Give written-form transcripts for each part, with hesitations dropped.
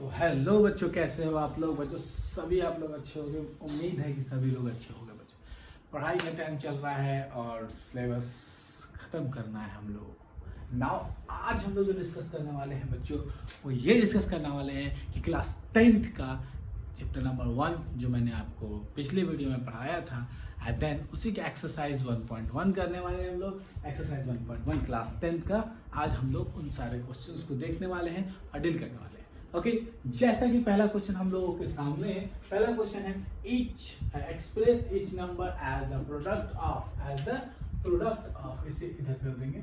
तो हेलो बच्चों, कैसे हो आप लोग? बच्चों सभी आप लोग अच्छे होंगे, उम्मीद है कि सभी लोग अच्छे होंगे। बच्चों पढ़ाई का टाइम चल रहा है और सिलेबस ख़त्म करना है हम लोगों को। नाउ आज हम लोग जो डिस्कस करने वाले हैं बच्चों, वो ये डिस्कस करने वाले हैं कि क्लास 10th का चैप्टर नंबर 1 जो मैंने आपको पिछले वीडियो में पढ़ाया था, एंड देन उसी के एक्सरसाइज 1.1 करने वाले हैं हम लोग। एक्सरसाइज 1.1 क्लास 10th का आज हम लोग उन सारे क्वेश्चंस को देखने वाले हैं और डील करने वाले हैं। ओके, जैसा कि पहला क्वेश्चन हम लोगों के सामने है। पहला क्वेश्चन है each express each number as the product of इसे इधर कर देंगे,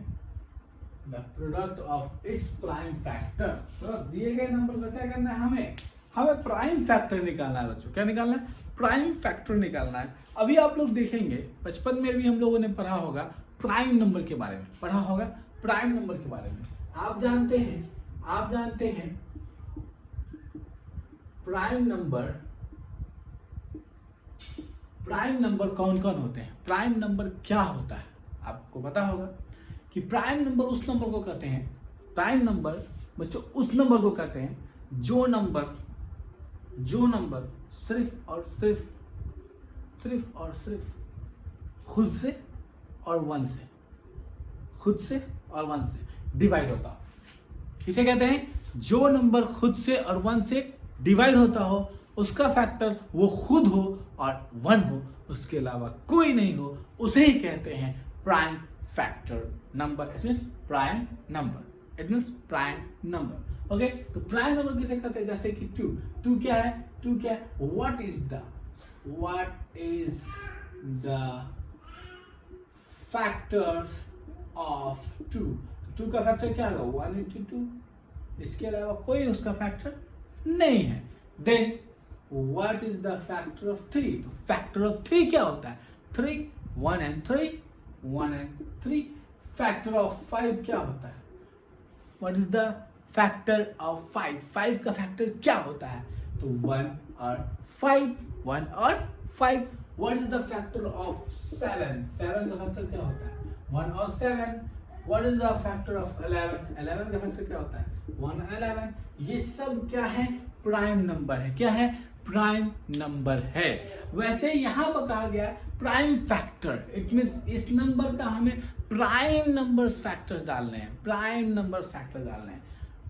the product of its prime factor. तो दिए गए नंबर का क्या करना है, हमें प्राइम फैक्टर निकालना है बच्चों। क्या निकालना है? प्राइम फैक्टर निकालना है। अभी आप लोग देखेंगे, बचपन में भी हम लोगों ने पढ़ा होगा प्राइम नंबर के बारे में, पढ़ा होगा प्राइम नंबर के बारे में। आप जानते हैं प्राइम नंबर कौन कौन होते हैं? प्राइम नंबर क्या होता है आपको पता होगा कि प्राइम नंबर उस नंबर को कहते हैं, प्राइम नंबर बच्चों उस नंबर को कहते हैं जो नंबर सिर्फ और सिर्फ खुद से और वन से डिवाइड होता हो। किसे कहते हैं? जो नंबर खुद से और 1 से डिवाइड होता हो, उसका फैक्टर वो खुद हो और 1 हो, उसके अलावा कोई नहीं हो, उसे ही कहते हैं prime factor number. It means prime number. Okay, तो प्राइम नंबर किसे कहते हैं? जैसे कि 2 क्या है? What is the factors of 2 का फैक्टर क्या होगा? 1 into 2, इसके अलावा कोई उसका फैक्टर नहीं है। Then what is the factor of 3? तो फैक्टर ऑफ 3 क्या होता है? 3, 1 and 3। फैक्टर ऑफ 5 क्या होता है? What is the factor of 5? 5 का फैक्टर क्या होता है? तो 1 और 5। What is the factor of 7? 7 का फैक्टर क्या होता है? 1 और 7। What is the factor of 11? 11 का फैक्टर क्या होता है? 1 और 11। ये सब क्या है? प्राइम नंबर है। क्या है? प्राइम नंबर है। वैसे यहाँ पर कहा गया प्राइम फैक्टर, इट मींस इस नंबर का हमें प्राइम नंबर्स फैक्टर्स डालने हैं।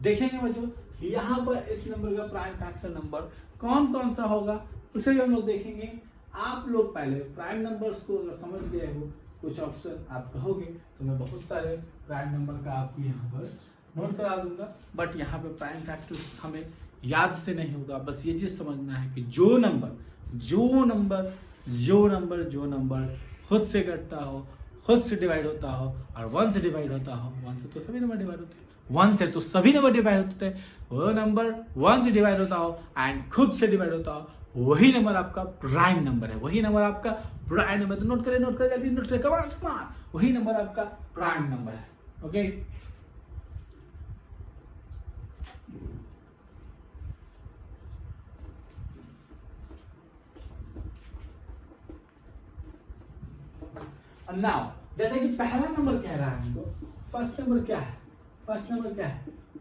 देखेंगे बच्चों, यहाँ पर इस नंबर का प्राइम फैक्टर नंबर कौन कौन सा होगा उसे भी हम लोग देखेंगे। आप लोग पहले प्राइम नंबर्स को अगर समझ गए हो, कुछ ऑप्शन आप कहोगे तो मैं बहुत सारे प्राइम नंबर का आपको यहाँ पर नोट करा दूंगा, बट यहाँ पे प्राइम फैक्टर्स हमें याद से नहीं होगा। बस ये चीज़ समझना है कि जो नंबर खुद से कटता हो, खुद से डिवाइड होता हो और 1 से डिवाइड होता हो, 1 से तो सभी नंबर डिवाइड होते हैं, 1 से तो सभी नंबर डिवाइड होते हैं, वो नंबर 1 से डिवाइड होता हो एंड खुद से डिवाइड होता हो, वही नंबर आपका प्राइम नंबर है। तो नोट करें जल्दी नोट करें, कमान। वही नंबर आपका प्राइम नंबर है। ओके, नाउ जैसे कि पहला नंबर कह रहा है हमको, फर्स्ट नंबर क्या है?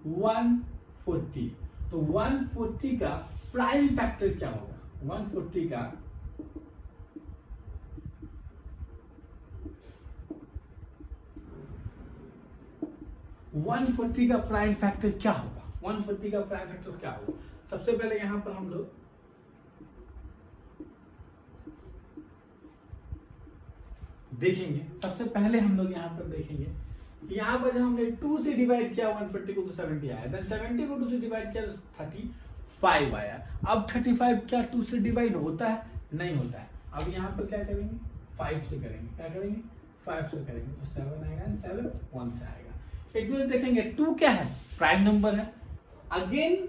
140। तो 140 का प्राइम फैक्टर क्या होगा? 140 का प्राइम फैक्टर क्या होगा? 140 का प्राइम फैक्टर क्या होगा? सबसे पहले यहां पर हम लोग देखेंगे। सबसे पहले हम लोग यहाँ पर देखेंगे, यहाँ पर जब हमने 2 से डिवाइड किया 140 को तो 70 आया, देन 70 को 2 से डिवाइड किया तो 35 आया। अब 35 क्या 2 से डिवाइड होता है? नहीं होता है। अब यहाँ पर क्या करेंगे? 5 से करेंगे। तो 7 आएगा एंड 7 1 से आएगा। एक बार देखेंगे 2 क्या है? प्राइम नंबर है। अगेन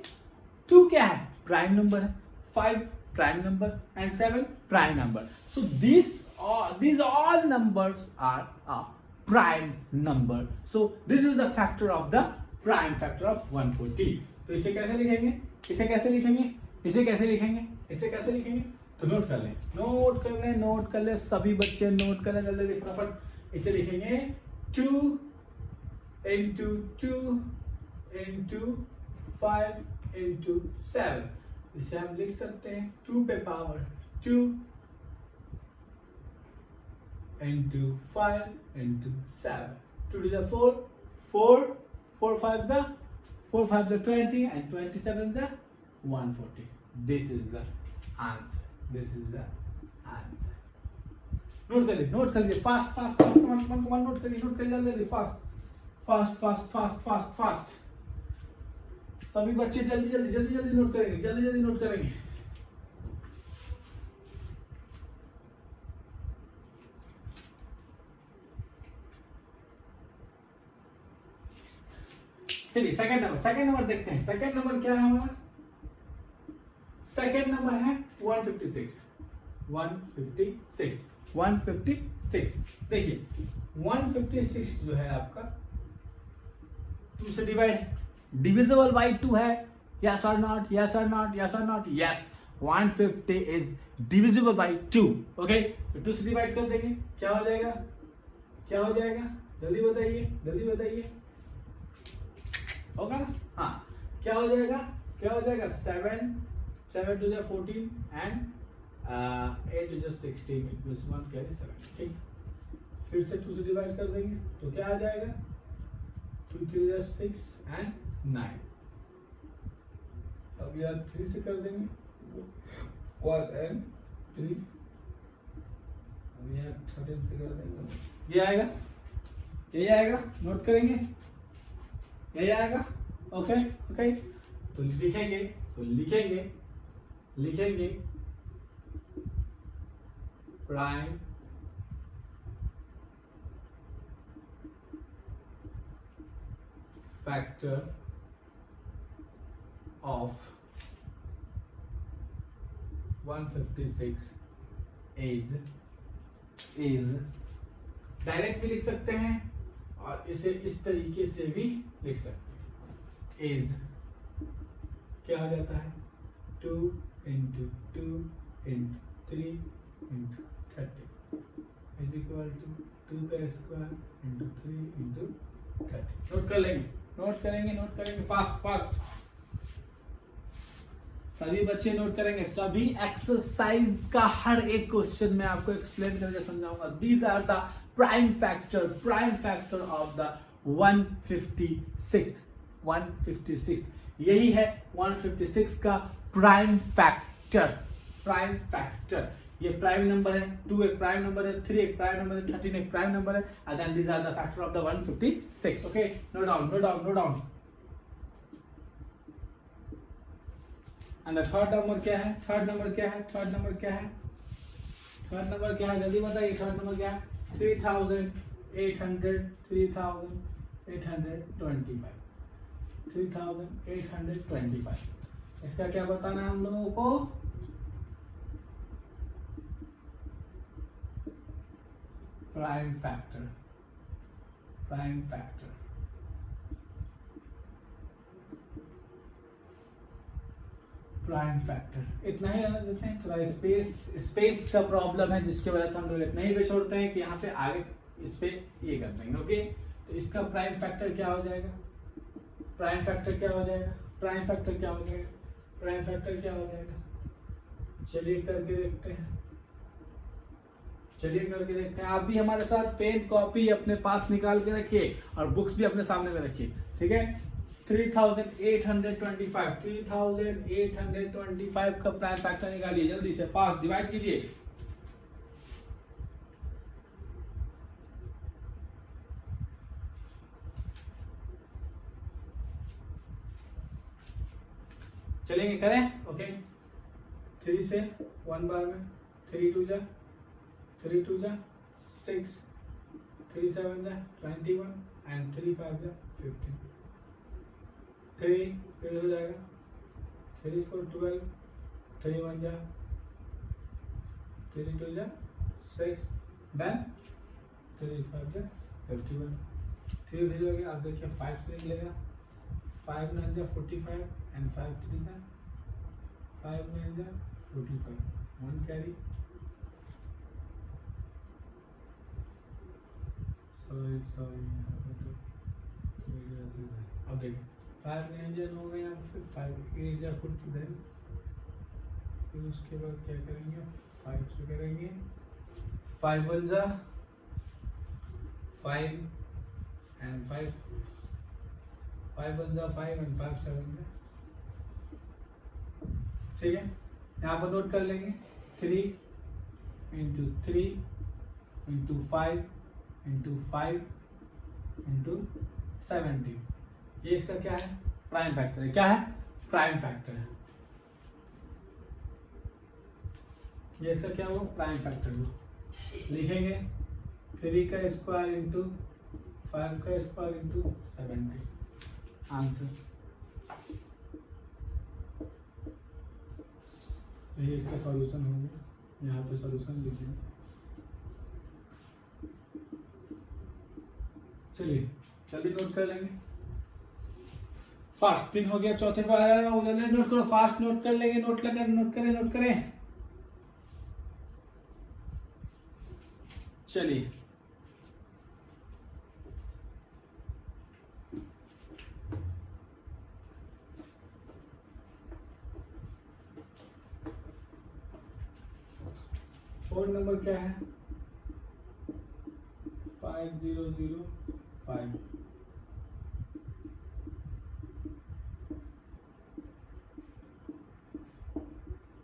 2 क्या है? प्राइम नंबर है। 5 prime number and 7 prime number. So these all numbers are a prime number. So this is the factor of the prime factor of 140. तो इसे कैसे लिखेंगे? तो नोट कर ले सभी बच्चे, नोट कर ले जल्दी फटाफट। इसे लिखेंगे 2 into 2 into 5 इंटू 7, इसे हम लिख सकते हैं 2 पे power 2 into 5 into 7, 2 to the 4, 4, 4 5 the 20 and 27 the 140. This is the answer. This is the answer. Note कर लीजिए फास्ट फास्ट फास्ट कमान नोट करिए जल्दी फास्ट सभी बच्चे जल्दी नोट करेंगे चलिए सेकंड नंबर देखते हैं। सेकंड नंबर क्या है हमारा? सेकंड नंबर है 156। देखिए 156 जो है आपका 2 से डिवाइड है, डिविजिबल बाय 2 है, यस और नॉट, यस और नॉट, यस और not, yes 150 is divisible by 2। Okay, तो 2 से डिवाइड कर देंगे, क्या हो जाएगा? जल्दी बताइए होगा ना? हाँ, क्या हो जाएगा 7 to the 14 and 8 to the 16 equals 1 carry 7। ठीक, फिर से 2 से डिवाइड कर देंगे तो क्या आ जाएगा? 2 3 is 6 and 9। अब यार 3 से कर देंगे 1 and 3, अब यार 13 से कर देंगे, ये आएगा, नोट करेंगे, यही आएगा। ओके, तो लिखेंगे prime factor of 156 is direct भी लिख सकते हैं और इसे इस तरीके से भी लिख सकते हैं। इज क्या हो जाता है? 2 into 2 into 3 into 30 is equal to 2 का स्क्वायर into 3 into 30। नोट करेंगे फास्ट सभी बच्चे नोट करेंगे। सभी एक्सरसाइज का हर एक क्वेश्चन मैं आपको एक्सप्लेन करके समझाऊंगा। These are the prime factor of the 156। यही है 156 का प्राइम फैक्टर। ये प्राइम नंबर है, 2 एक प्राइम नंबर है, 3 एक प्राइम नंबर है, 13 एक प्राइम नंबर है, and then these are the factor of the 156। okay, note down। and the third number क्या है? थर्ड नंबर क्या है? जल्दी बताइए, थर्ड नंबर क्या है? 3825। इसका क्या बताना है हम लोगों को? Prime factor. इतना ही रहने देते हैं। थोड़ा स्पेस का प्रॉब्लम है जिसकी वजह से हम लोग इतना ही पे छोड़ते हैं कि यहाँ पे आगे इस पे ये कर देंगे। ओके, तो इसका प्राइम फैक्टर क्या हो जाएगा? चलिए करके देखते हैं। आप भी हमारे साथ पेन कॉपी अपने पास निकाल के रखिए और बुक्स भी अपने सामने में रखिए। ठीक है, 3825 का प्राइम फैक्टर निकालिए, जल्दी से फास्ट डिवाइड कीजिए। चलेंगे, करें? ओके, 3 से 1 बार में 3 2 जा 6, 3 7 जा 21 and 3 5 जा 15। 3 फिर हो जाएगा 3 4 12, 3 1 जा 3 2 जा 6, डन। 3 5 जा 51। 3 हो गया। आप देखिए 5 से निकलेगा, 5 9 जा 45 and 5 3 जा 5 9 जा 45, 1 कैरी। सॉरी अब देखिए 5 9 हो गए, यहाँ फिर 5 8 जा 40 देन फिर उसके बाद क्या करेंगे, 5 से करेंगे, 5 1 जा 5 एंड 5 1 जा 5 एंड 5 7 जा, ठीक है। यहाँ पर नोट कर लेंगे 3 इंटू 3 इंटू 5 इंटू 5 इंटू 17, ये इसका क्या है, प्राइम फैक्टर है। क्या है, प्राइम फैक्टर है। ये इसका क्या हुआ, प्राइम फैक्टर हुआ। लिखेंगे 3 का स्क्वायर इंटू 5 का स्क्वायर इंटू 70, आंसर। ये इसका सॉल्यूशन हो गया, यहाँ पे सॉल्यूशन लिखेंगे। चलिए जल्दी नोट कर लेंगे, फास्ट 3 हो गया, चौथे पर आ जाएगा, वो जल्दी नोट करो, फास्ट नोट कर लेंगे, नोट करें। चलिए फोन नंबर क्या है, 5005।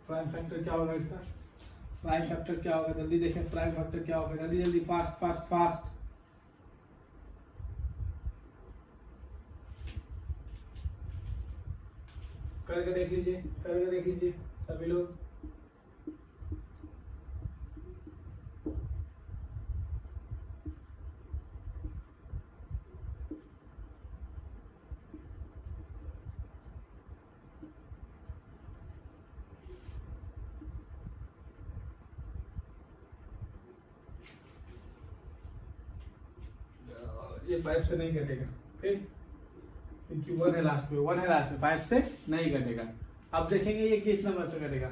प्राइम फैक्टर क्या होगा इसका, प्राइम फैक्टर क्या होगा, जल्दी देखें, प्राइम फैक्टर क्या होगा, जल्दी जल्दी, फास्ट फास्ट फास्ट। करके देख लीजिए सभी लोग। ये 5 से नहीं कटेगा, ओके, क्योंकि 1 है लास्ट में, 5 से नहीं कटेगा। अब देखेंगे ये किस नंबर से कटेगा,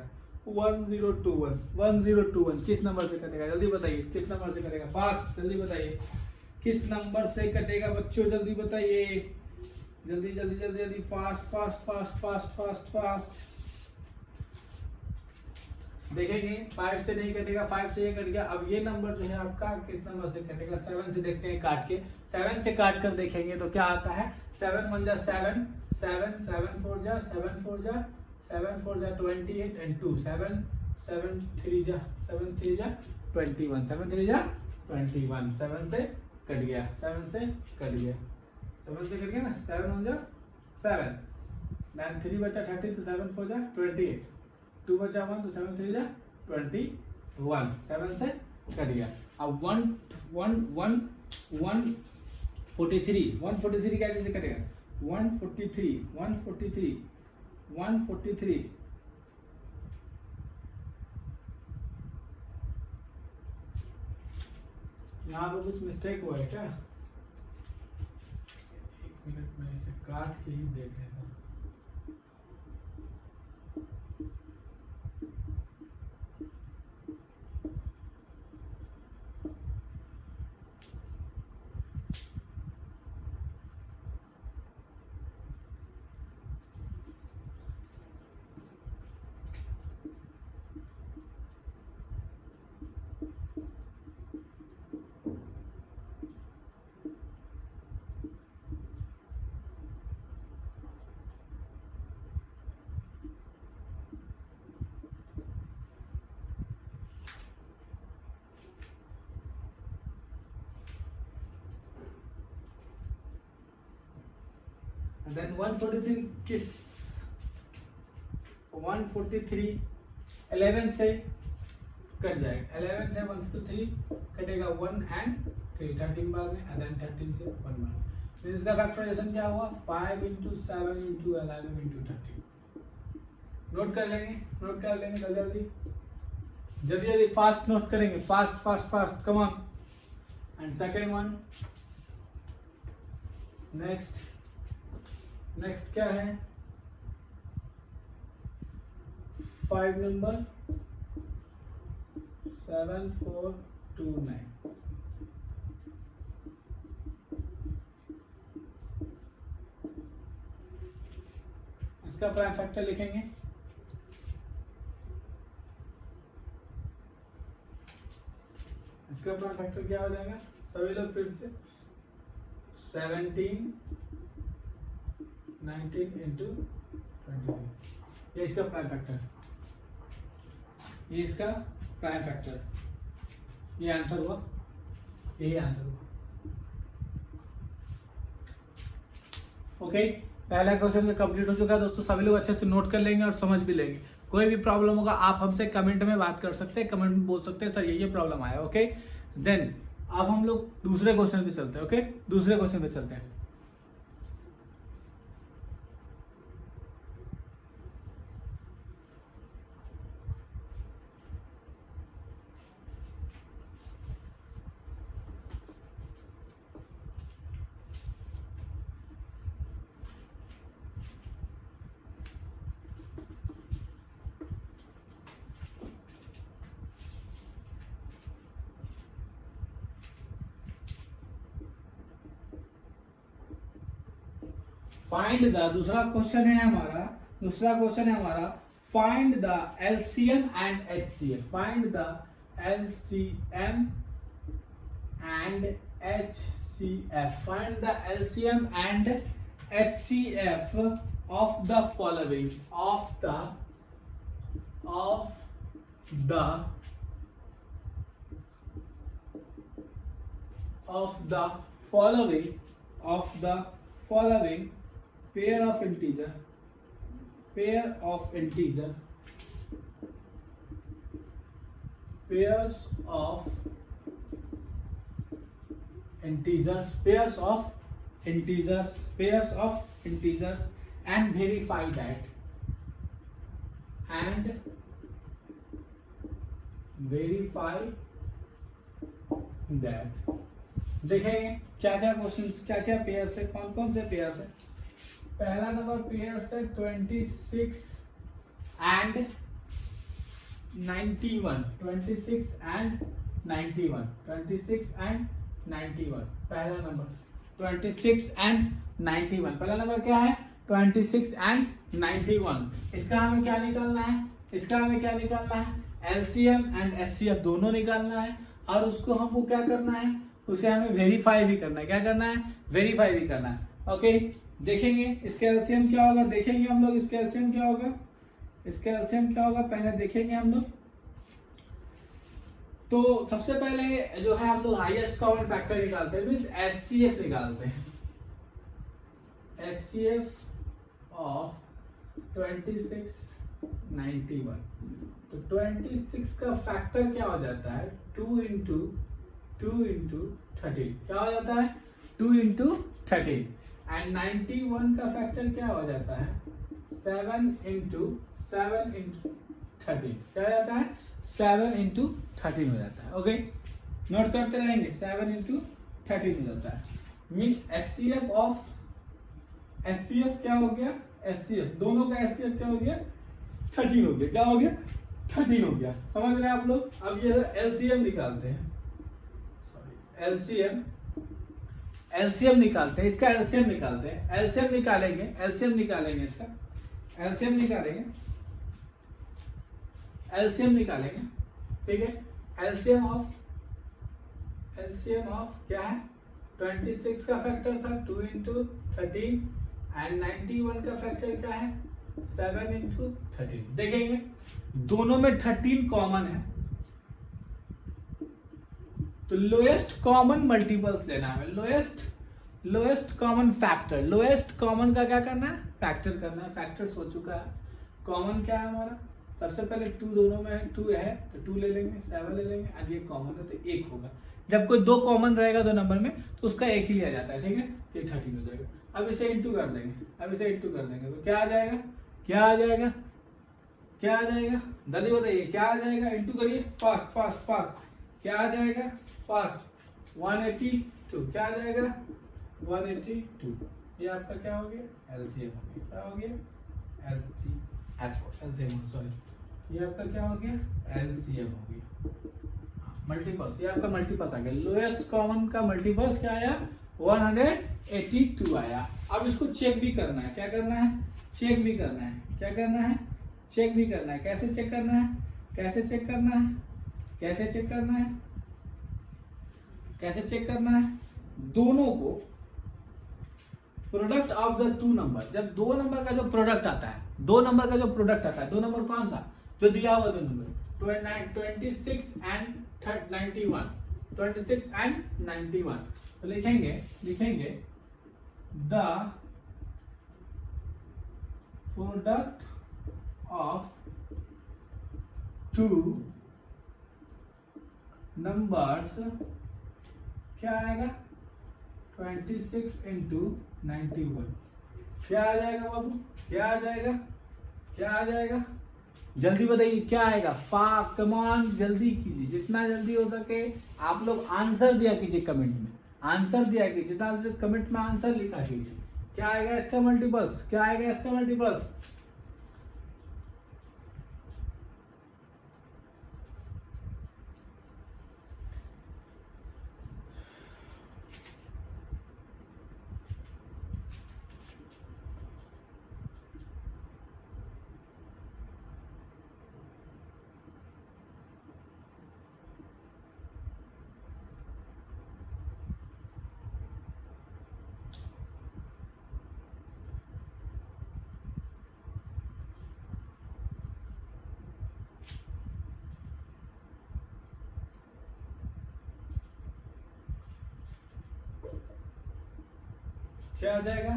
1021 किस नंबर से कटेगा, जल्दी बताइए किस नंबर से कटेगा, फास्ट जल्दी बताइए किस नंबर से कटेगा बच्चों, जल्दी बताइए, जल्दी, फास्ट। देखेंगे 5 से नहीं कटेगा, 5 से ये कट गया। अब ये नंबर जो है आपका किस नंबर से कटेगा, 7 से देखते हैं काट के, 7 से काट कर देखेंगे तो क्या आता है, 7 1 जा 7 7 7 4 जा 28 एंड 2 7 7 3 जा 21 7 3 जा 21, 7 से कट गया ना, 7 1 जा 7 देन 3 बचा 30 तो 7 4 जा 28, 2 बचा 1 तो 7 3 जा 21, 7 से कट गया। अब 143 कैसे से कटेगा, 143 यहाँ पे कुछ मिस्टेक हुआ है क्या, 1 मिनट में इसे काट के ही देख लेता हूँ। देन 143 किस 143 11 से कट जाएगा, 11 से 143 कटेगा 1 एंड 3 13 बार में, and then 13 से 1 बार। तो इसका फैक्टराइजेशन क्या हुआ, 5 into 7 into 11 into 13। नोट कर लेंगे जल्दी फास्ट नोट करेंगे, fast come on. And second one, next क्या है, 5 नंबर 7429। इसका प्राइम फैक्टर लिखेंगे, इसका प्राइम फैक्टर क्या हो जाएगा सभी लोग फिर से 17 19 इंटू 23, ये इसका प्राइम फैक्टर, ये इसका प्राइम फैक्टर, ये आंसर हुआ, यही आंसर हुआ। ओके, पहला क्वेश्चन कंप्लीट हो चुका है दोस्तों, सभी लोग अच्छे से नोट कर लेंगे और समझ भी लेंगे। कोई भी प्रॉब्लम होगा आप हमसे कमेंट में बात कर सकते हैं, कमेंट में बोल सकते हैं सर ये प्रॉब्लम आया। ओके, देन अब हम लोग दूसरे क्वेश्चन पे चलते हैं। ओके, दूसरे क्वेश्चन पे चलते हैं। फाइंड द, दूसरा क्वेश्चन है हमारा find the LCM and HCF, find the LCM and HCF, find the LCM and HCF of the following, of the following pair of integers and verify that देखेंगे क्या क्या questions, क्या क्या pairs है, कौन कौन से पेयर्स है। पहला नंबर पेयर्स है 26 and 91, 26 and 91, 26 and 91, पहला नंबर 26 and 91, पहला नंबर क्या है 26 and 91। इसका हमें क्या निकालना है, एलसीएम एंड एचसीएफ दोनों निकालना है, और उसको हमको क्या करना है, उसे हमें वेरीफाई भी करना है। क्या करना है, वेरीफाई भी करना है। ओके, देखेंगे इसका एलसीएम क्या होगा, देखेंगे हम लोग इसका एलसीएम क्या होगा, पहले देखेंगे हम लोग। तो सबसे पहले जो है हम लोग हाईएस्ट कॉमन फैक्टर निकालते हैं, मींस एचसीएफ निकालते हैं, एचसीएफ ऑफ 26 91। तो 26 का फैक्टर क्या हो जाता है 2 इंटू 13, क्या हो जाता है 2 इंटू 13, एंड 91 का फैक्टर क्या हो जाता है 7 इंटू 13, क्या हो जाता है 7 इंटू 13 हो जाता है। ओके, नोट करते रहेंगे, 7 इंटू 13 हो जाता है। मीन एचसीएफ ऑफ, एचसीएफ क्या हो गया, एचसीएफ दोनों का एचसीएफ क्या हो गया 13 हो गया, क्या हो गया 13 हो गया। समझ रहे हैं आप लोग। अब ये एलसीएम निकालते हैं, एलसीएम निकालते हैं, इसका एलसीएम निकालते हैं, एलसीएम निकालेंगे इसका एलसीएम निकालेंगे, ठीक है। एलसीएम ऑफ क्या है 26 का फैक्टर था 2 इंटू 13 एंड 91 का फैक्टर क्या है 7 इंटू 13। देखेंगे दोनों में 13 कॉमन है, तो लोएस्ट कॉमन मल्टीपल्स लेना है, lowest common factor, lowest common का क्या करना है फैक्टर करना है। फैक्टर्स हो चुका है, कॉमन क्या है हमारा, सबसे पहले 2 दोनों में 2 है तो 2 ले लेंगे, 7 ले लेंगे, और ये कॉमन है तो 1 होगा। जब कोई 2 कॉमन रहेगा 2 नंबर में तो उसका 1 ही लिया जाता है, ठीक है, तो ये 13 हो जाएगा। अब इसे इंटू कर देंगे, तो क्या आ जाएगा दादी बताइए क्या आ जाएगा, इंटू करिए फास्ट, क्या आ जाएगा फास्ट 182, क्या आ जाएगा 182। ये आपका क्या हो गया एलसीएम हो गया, क्या हो गया एलसीएम, सॉरी ये आपका क्या हो गया एलसीएम हो गया, मल्टीपल्स, ये आपका मल्टीपल्स आ गया। लोएस्ट कॉमन का मल्टीपल्स क्या आया 182 आया। अब इसको चेक भी करना है, क्या करना है, चेक भी करना है, क्या करना है, चेक भी करना है। कैसे चेक करना है, कैसे चेक करना है, कैसे चेक करना है, कैसे चेक करना है, दोनों को product of the two number, जब दो नंबर का जो प्रोडक्ट आता है, दो नंबर का जो प्रोडक्ट आता है, दो नंबर कौन सा, जो दिया हुआ दो नंबर 26 एंड 91, 26 एंड 91, तो लिखेंगे the product of two numbers क्या आएगा, 26 इंटू 91, क्या आ जाएगा बाबू, क्या आ जाएगा, क्या आ जाएगा, जल्दी बताइए क्या आएगा। कमान जल्दी कीजिए, जितना जल्दी हो सके आप लोग आंसर दिया कीजिए कमेंट में, आंसर दिया कीजिए, जितना कमेंट में आंसर लिखा कीजिए। क्या आएगा इसका मल्टीपल्स, क्या आएगा इसका मल्टीपल्स, क्या आ जाएगा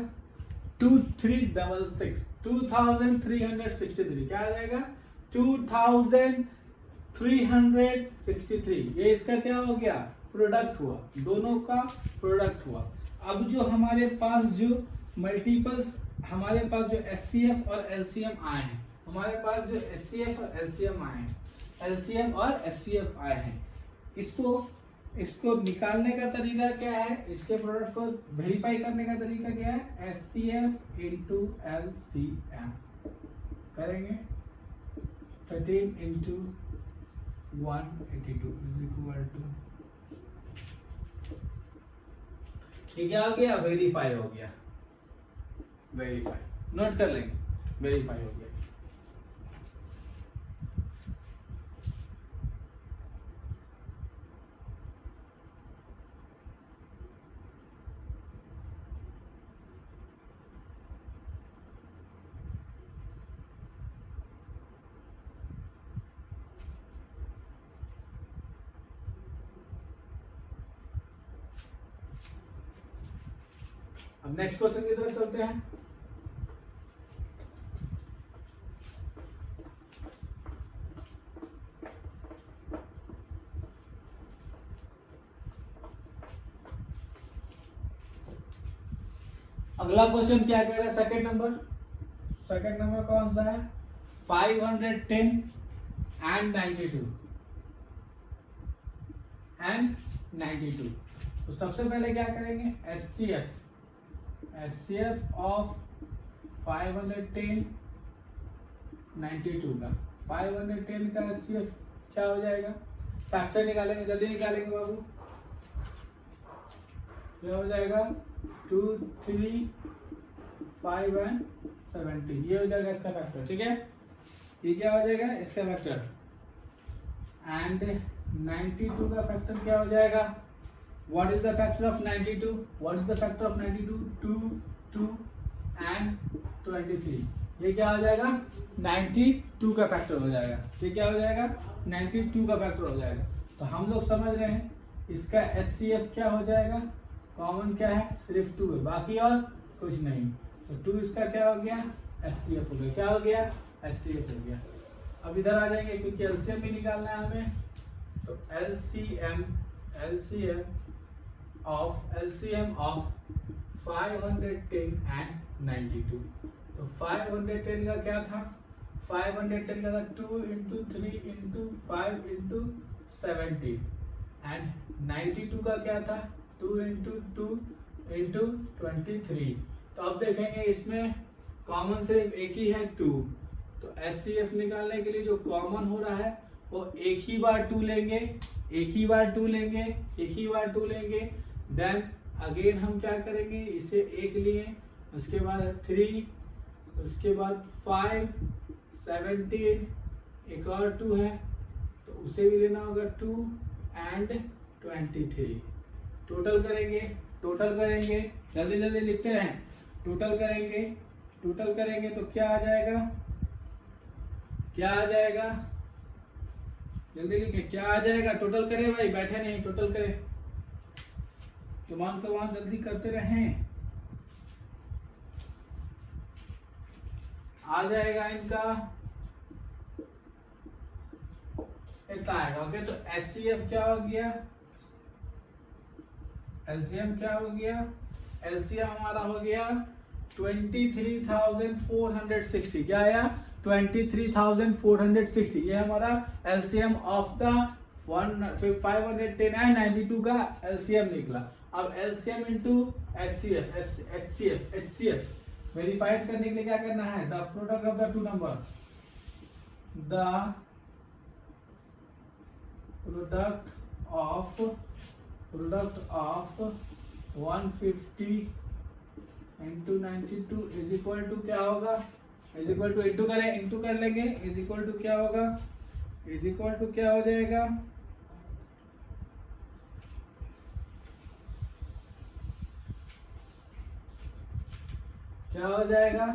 2366, 2363, क्या आ जाएगा 2363, ये इसका क्या हो गया, प्रोडक्ट हुआ, दोनों का प्रोडक्ट हुआ। अब जो हमारे पास जो मल्टीपल्स, हमारे पास जो एचसीएफ और एलसीएम आए हैं, हमारे पास जो एचसीएफ और एलसीएम आए हैं, एलसीएम और एचसीएफ आए हैं, इसको निकालने का तरीका क्या है, इसके प्रोडक्ट को वेरीफाई करने का तरीका क्या है, एचसीएफ इंटू एलसीएम करेंगे, 13 इंटू 182 इज इक्वल टू, ये क्या हो गया, वेरीफाई हो गया, वेरीफाई, नोट कर लेंगे, वेरीफाई हो गया। अब नेक्स्ट क्वेश्चन की तरफ चलते हैं। अगला क्वेश्चन क्या कह रहा है, सेकंड नंबर कौन सा है, 510 एंड 92। तो सबसे पहले क्या करेंगे, एचसीएफ ऑफ 510 92 का, 510 का एचसीएफ क्या हो जाएगा, फैक्टर निकालेंगे, जल्दी निकालेंगे बाबू, क्या हो जाएगा 2, 3, 5 एंड 17, ये हो जाएगा इसका फैक्टर, ठीक है, ये क्या हो जाएगा इसका फैक्टर। एंड 92 का फैक्टर क्या हो जाएगा, what is the factor of 92, what is the factor of 92, 2, 2 and 23, ये क्या हो जाएगा 92 का फैक्टर हो जाएगा, ये क्या हो जाएगा 92 का फैक्टर हो जाएगा। तो हम लोग समझ रहे हैं इसका एचसीएफ क्या हो जाएगा, कॉमन क्या है, सिर्फ 2 है, बाकी और कुछ नहीं, तो 2 इसका क्या हो गया, एचसीएफ हो गया, क्या हो गया, एचसीएफ हो गया। अब इधर आ जाएंगे क्योंकि एलसीएम भी निकालना है हमें, तो एलसीएम ऑफ 510 एंड 92, तो 510 का क्या था, 510 का था 2 इंटू 3 इंटू 5 इंटू 17 एंड 92 का क्या था 2 इंटू 2 इंटू 23। तो अब देखेंगे इसमें कॉमन सिर्फ एक ही है 2, तो एचसीएफ निकालने के लिए जो कॉमन हो रहा है वो एक ही बार 2 लेंगे, देन अगेन हम क्या करेंगे, इसे 1 लिए, उसके बाद 3, उसके बाद 5, 17, एक और 2 है तो उसे भी लेना होगा 2 एंड 23। टोटल करेंगे, जल्दी जल्दी लिखते रहें। टोटल करेंगे तो क्या आ जाएगा, जल्दी लिखे, क्या आ जाएगा। टोटल करें भाई, बैठे नहीं, टोटल करें, कमान जल्दी करते रहें। आ जाएगा इनका इतना आएगा। ओके, तो एचसीएफ क्या हो गया, एलसीएम क्या हो गया, एलसीएम हमारा हो गया 23,460। क्या आया, 23,460। ये हमारा एलसीएम ऑफ द 510 एंड 92 का एलसीएम निकला। अब एलसीएम इंटू एचसीएफ वेरीफाइड करने के लिए क्या करना है, the product of the two number, the product of 150 into 92 is equal to क्या होगा, इज इक्वल टू इंटू कर लेंगे, इज इक्वल टू क्या होगा, इज इक्वल टू क्या हो जाएगा, क्या हो जाएगा।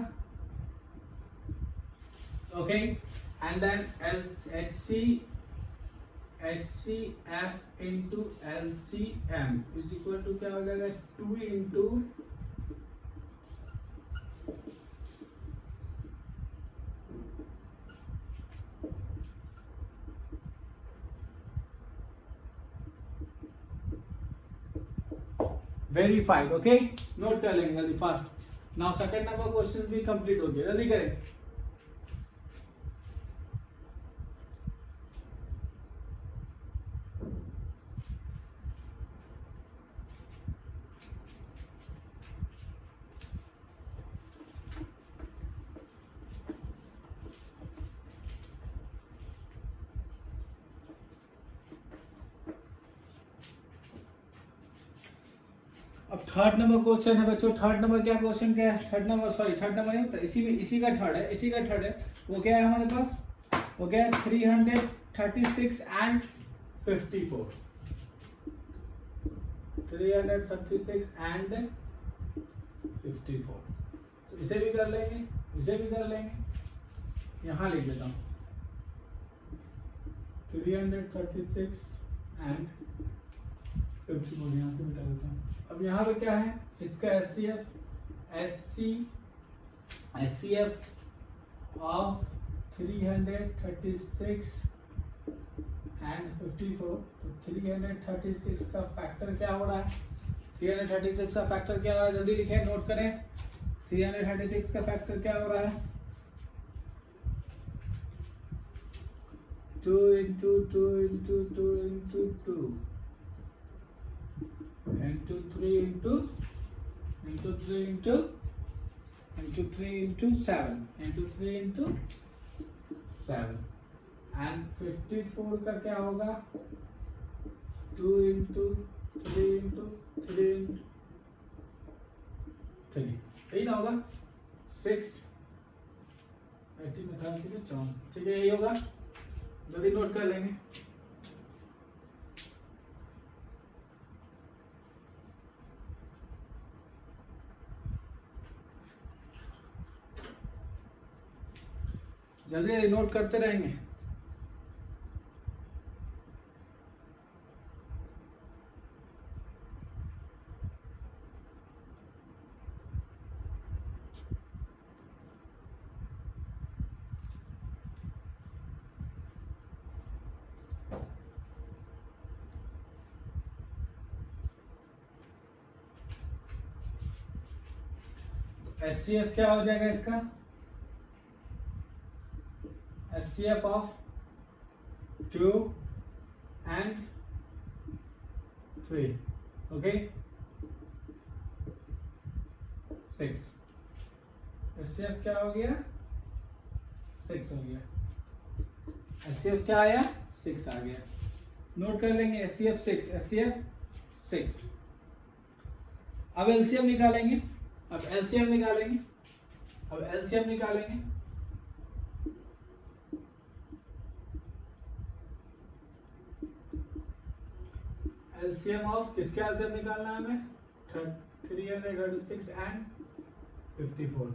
Okay, and then HCF into LCM is equal to क्या हो जाएगा, 2 इंटू वेरीफाइड। ओके, नोट कर लेंगे जल्दी fast. Now second number question भी कंप्लीट हो गया, जल्दी करें। अब थर्ड नंबर क्वेश्चन है बच्चों। थर्ड नंबर क्या क्वेश्चन क्या है, थर्ड नंबर नहीं होता, इसी का थर्ड है। वो क्या है हमारे पास, वो क्या है 336 एंड 54, 336 एंड 54। तो इसे भी कर लेंगे, यहाँ लिख देता हूँ 336 एंड 54, यहाँ से मिटा देता हूँ। अब यहाँ पे क्या है, इसका SCF ऑफ 336 एंड 54। तो 336 का फैक्टर क्या हो रहा है, 336 का फैक्टर क्या हो रहा है, जल्दी लिखें, नोट करें। 336 का फैक्टर क्या हो रहा है, 2 into 2 into 2 into 2 into 3 into 3 into 7 into 3 into 7 and 54 का क्या होगा, 2 into 3 into 3 into 3, यही ना होगा 6 80 में था, ठीक है 4, ठीक है यही होगा, जल्दी नोट कर लेंगे। जल्दी नोट करते रहेंगे। SCF क्या हो जाएगा इसका, SCF of 2 and 3, okay 6। SCF क्या हो गया, 6 हो गया, SCF क्या आया, 6 आ गया, नोट कर लेंगे। SCF 6, अब एलसीएम निकालेंगे, अब एलसीएम निकालेंगे, अब एलसीएम निकालेंगे। एलसीएम ऑफ किसके एलसीएम निकालना है हमें? 336 एंड 54।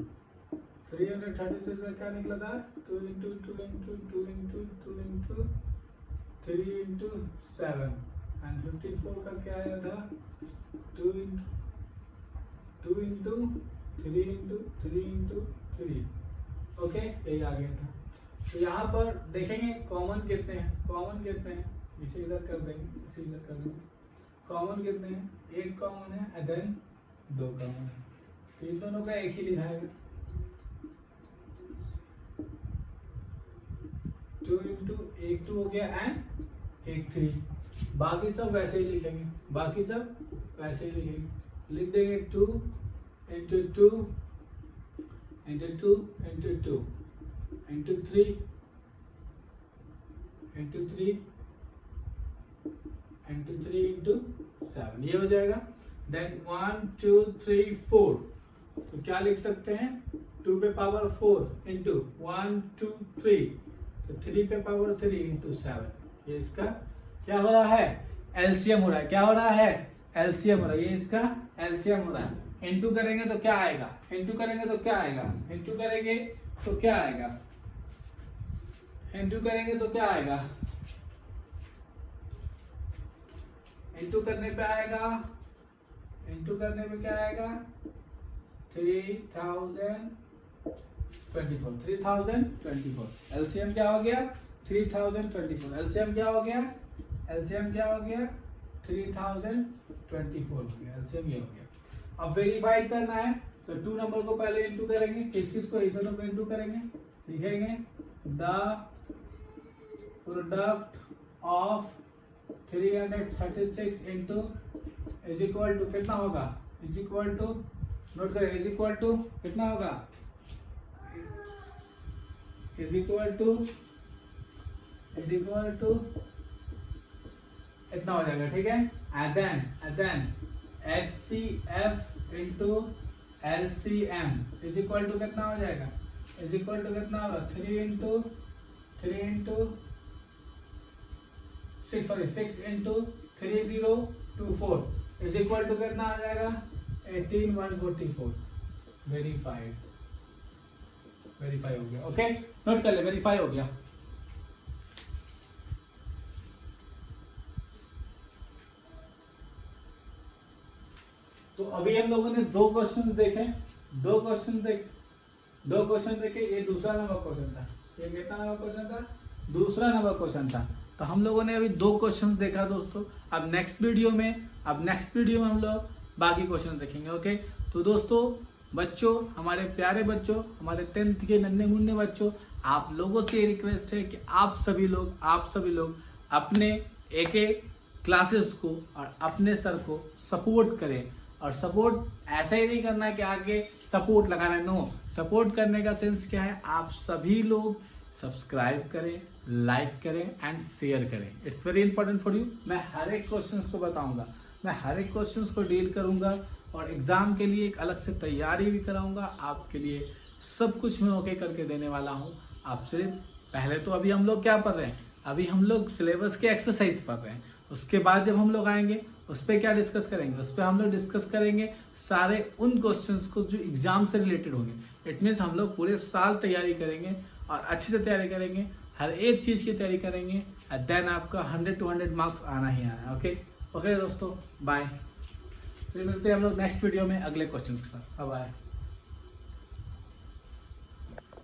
336 का क्या निकला था? 2 into 2 into 2 into 2 into 3 into 7 and 54 का क्या आया था? 2 into 2 into 3 into 3 into 3। Okay, यही आ गया था। तो यहाँ पर देखेंगे कॉमन कितने हैं, कॉमन कितने हैं, इसे इधर कर देंगे, इसे इधर कर देंगे। कॉमन कितने हैं? एक कॉमन है एंड देन 2 कॉमन है, तो इन दोनों का एक ही लिखा है। 2 into एक 2 हो गया एंड एक 3। बाकी सब वैसे ही लिखेंगे, बाकी सब वैसे ही लिखेंगे। लिख देंगे 2 into 2 into 2 into 2 into 3 into 3 into 3 into 7, ये हो जाएगा। देन 1 2 3 4, तो क्या लिख सकते हैं? 2 पे पावर 4 इंटू 1 2 3, तो 3 पे पावर 3 इंटू 7। ये इसका क्या हो रहा है? एलसीएम हो रहा है। क्या हो रहा है? एलसीएम हो रहा है। ये इसका एलसीएम हो रहा है। इंटू करेंगे तो क्या आएगा? इंटू करेंगे तो क्या आएगा? इंटू करेंगे तो क्या आएगा? इंटू करेंगे तो क्या आएगा? इंटू करने पे आएगा, इंटू करने पे क्या आएगा? 3024। एलसीएम क्या हो गया? 3024। एलसीएम क्या हो गया? एलसीएम क्या हो गया? 3024 हो गया। एलसीएम ये हो गया। अब वेरीफाइड करना है तो 2 नंबर को पहले इंटू करेंगे, किस किस को? इधर को इंटू करेंगे, लिखेंगे the product of 336 into is equal to कितना होगा? इज इक्वल टू, नोट करें, इज इक्वल टू कितना होगा? इज इक्वल टू इतना हो जाएगा, ठीक है। And then HCF into LCM is equal to कितना हो जाएगा? इज इक्वल टू कितना होगा? 6 इंटू 3024 इज इक्वल टू कितना आ जाएगा? 18144। वेरीफाई हो गया। ओके, नोट कर ले, वेरीफाई हो गया। तो अभी हम लोगों ने 2 क्वेश्चन देखे, 2 क्वेश्चन देखे। ये दूसरा नंबर क्वेश्चन था। ये कितना नंबर क्वेश्चन था? दूसरा नंबर क्वेश्चन था। तो हम लोगों ने अभी 2 क्वेश्चन देखा दोस्तों। अब नेक्स्ट वीडियो में हम लोग बाकी क्वेश्चन देखेंगे। ओके, तो दोस्तों, बच्चों, हमारे प्यारे बच्चों, हमारे 10th के नन्हे मुन्ने बच्चों, आप लोगों से रिक्वेस्ट है कि आप सभी लोग अपने एक क्लासेस को और अपने सर को सपोर्ट करें। और सपोर्ट ऐसा ही नहीं करना कि आगे सपोर्ट लगाना है, नो। सपोर्ट करने का सेंस क्या है? आप सभी लोग सब्सक्राइब करें, लाइक करें एंड शेयर करें। It's very important for you. मैं हर एक क्वेश्चंस को बताऊंगा, मैं हर एक क्वेश्चंस को डील करूंगा और एग्जाम के लिए एक अलग से तैयारी भी कराऊंगा। आपके लिए सब कुछ मैं ओके करके देने वाला हूं। आप सिर्फ पहले तो अभी हम लोग क्या पढ़ रहे हैं? अभी हम लोग सिलेबस के एक्सरसाइज पढ़ रहे हैं। उसके बाद जब हम लोग आएंगे उस पर क्या डिस्कस करेंगे? उस पर हम लोग डिस्कस करेंगे सारे उन क्वेश्चंस को जो एग्जाम से रिलेटेड होंगे। इट मीन्स हम लोग पूरे साल तैयारी करेंगे और अच्छे से तैयारी करेंगे, हर एक चीज़ की तैयारी करेंगे। देन आपका 100 to 100 मार्क्स आना ही आना है। ओके दोस्तों, बाय। फिर मिलते हैं हम लोग नेक्स्ट वीडियो में अगले क्वेश्चन के साथ। बाय।